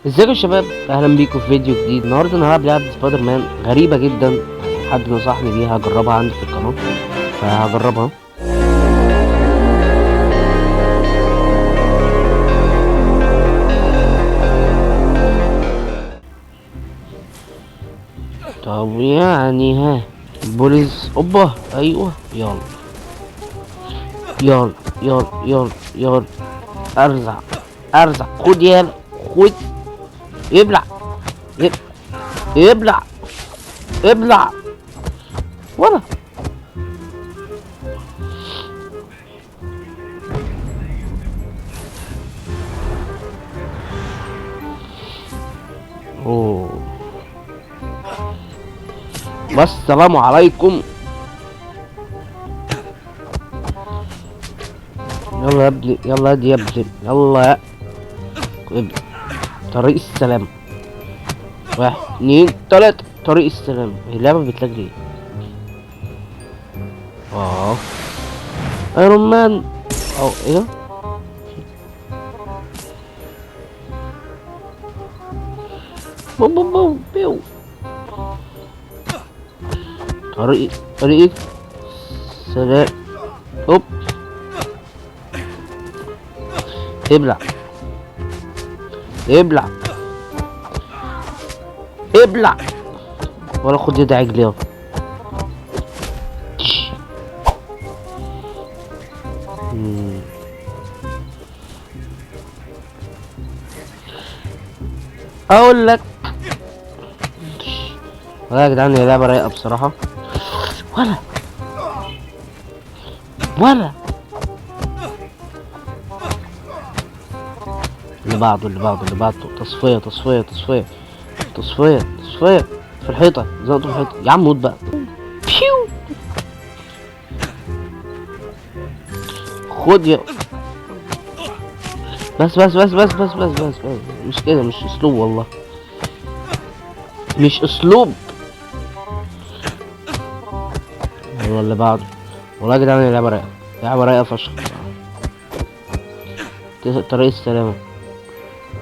ازيكم يا شباب، اهلا بيكم في فيديو جديد. النهارده انا هلعب لعبه سبايدر مان غريبه جدا، حد نصحني بيها هجربها عندي في القناه فهجربها. طب يعني بوليس اوبا، ايوه يلا يلا يلا يلا يلا، ارزع ارزع، خد يلا خد، ابلع ابلع ابلع ولا اوه. بس السلام عليكم. يلا يا ابني، يلا يا ابني، يلا يا ابني. طريق السلام، 1 2 3، طريق السلام. هي اللعبة بتلاقي ليه؟ ايرون مان، او ايه ده؟ بوم بوم بوم بيو. طريق سلام. هوب، ابلع ابلع ابلع، ولا خد يد عجلي اهو. اقول لك والله يا جدعان، هي لعبة رايقة بصراحة. ولا اللي بعده تصفية في الحيطة، زقته في الحيطة يا عم، موت بقى. بيو، خد يا بس. مش كده، مش اسلوب والله، مش اسلوب. والله اللي بعده، والله يا جدعان لعبة رايقة فشخ. طريق السلامة،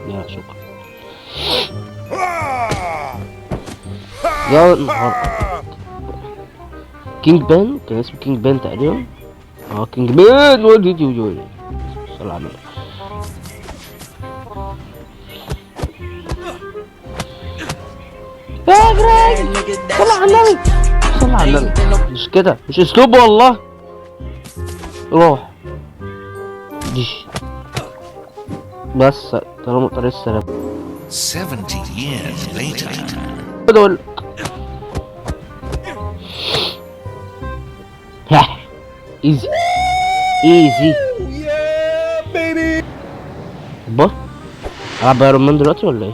يا شكرا. يا نهار، كينج بان، كان اسمه كينج بان تقريبا. كينج بان ولدي صلى على النبي. اجري، صلى على النبي. مش كده، مش اسلوب والله. روح ديش بس، طالما طريق السلام. 70 years later. دول ايزي با، العب ايرون مان دلوقتي ولا ايه؟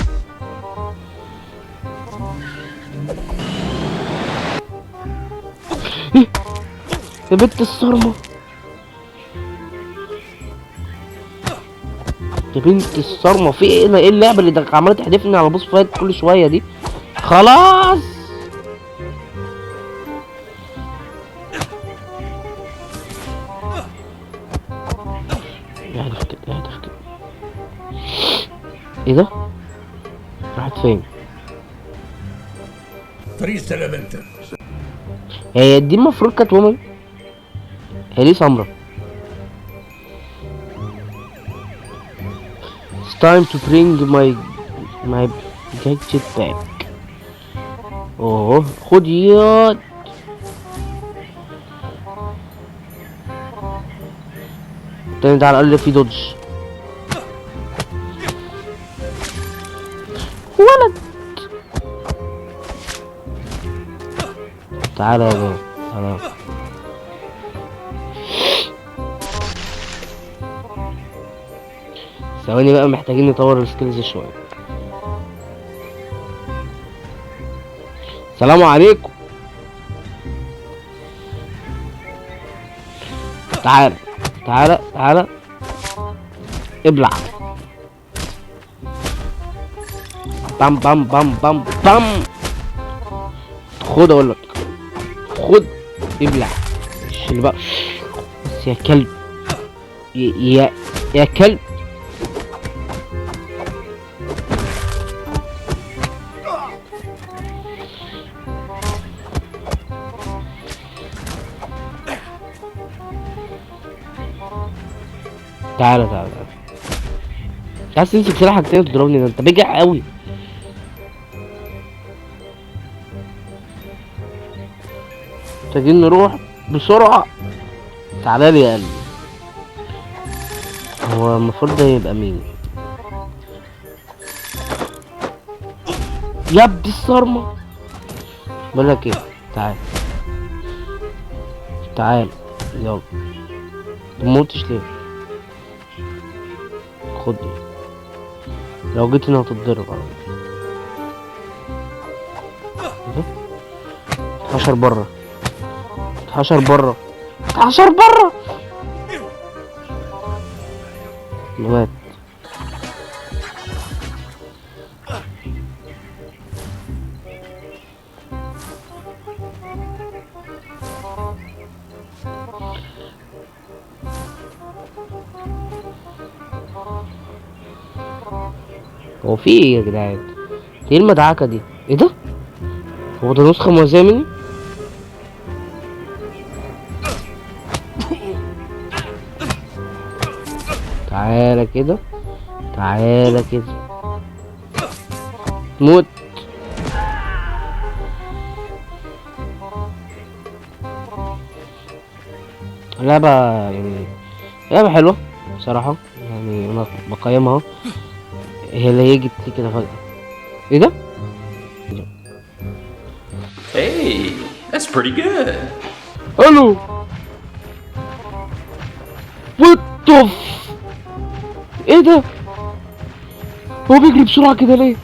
يا بنت الصرمة، يا بنت الصرمة، في ايه؟ ايه اللعبة اللي عمالة تحدفني على بوس فايت كل شوية دي؟ خلاص اهدف كده. ايه ده؟ راحت فين؟ طريق السلام انت. هي دي المفروض كانت وومن، هي ليه سمرا؟ It's time to bring my gadget back. اوه خد ياض. تاني ده على الاقل في دوج. ولد، تعالى يا بابا تعالى. ثواني بقى، محتاجين نطور السكيلز شويه. السلام عليكم. تعالى ابلع. بام بام بام بام بام. خد اقول لك، خد ابلع. مش اللي بقى بس يا كلب، يا كلب. تعالى تعالى تعالى. انت عايز تمسك سلاحك تاني وتضربني؟ ده انت بجع قوي. محتاجين نروح بسرعة. تعالى لي يا قلبي. هو المفروض ده يبقى مين؟ يا ابني الصرمة. بقولك ايه، تعال تعال يلا. متموتش ليه؟ خدني. لو جيت هنا هتتضرب على طول. ايه ده؟ اتحشر بره، اتحشر بره، اتحشر بره. مات. هو في ايه يا جدعان؟ ايه المدعكة دي؟ ايه ده؟ هو ده نسخة موازية مني؟ تعالى كده، تعالى كده. موت. لعبة يعني، لعبة حلوة بصراحة، يعني انا بقيمها. هي اللي هي جت لي كده فجأة. ايه ده؟ Hey, that's pretty good. الو. وات ذا ايه ده؟ هو بيجري بسرعة كده ليه؟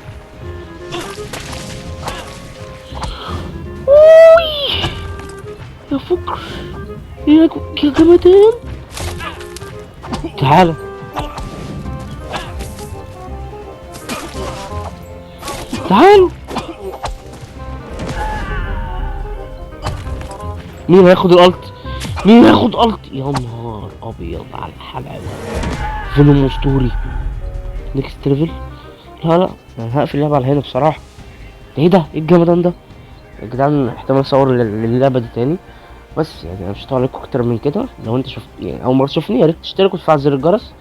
اوي يا فكر، يا جمدان. تعالى تعالوا. مين هياخد الالت؟ مين هياخد الت؟ يا نهار ابيض على الحلاوه. فيلم اسطوري. نيكست ليفل. لا لا، انا هقفل اللعبه على هنا بصراحه. ايه ده؟ ايه الجمدان ده يا جدعان؟ احتمال اصور اللعبه دي تاني، بس يعني انا مش هطول عليكم اكتر من كده. لو انت شفت يعني اول مره تشوفني، يا ريت تشترك وتفعل زر الجرس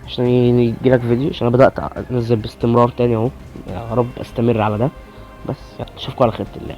عشان يجيلك فيديو، عشان انا بدات انزل باستمرار تاني اهو. يا رب استمر على ده. بس يعني اشوفكم على خيرة الله.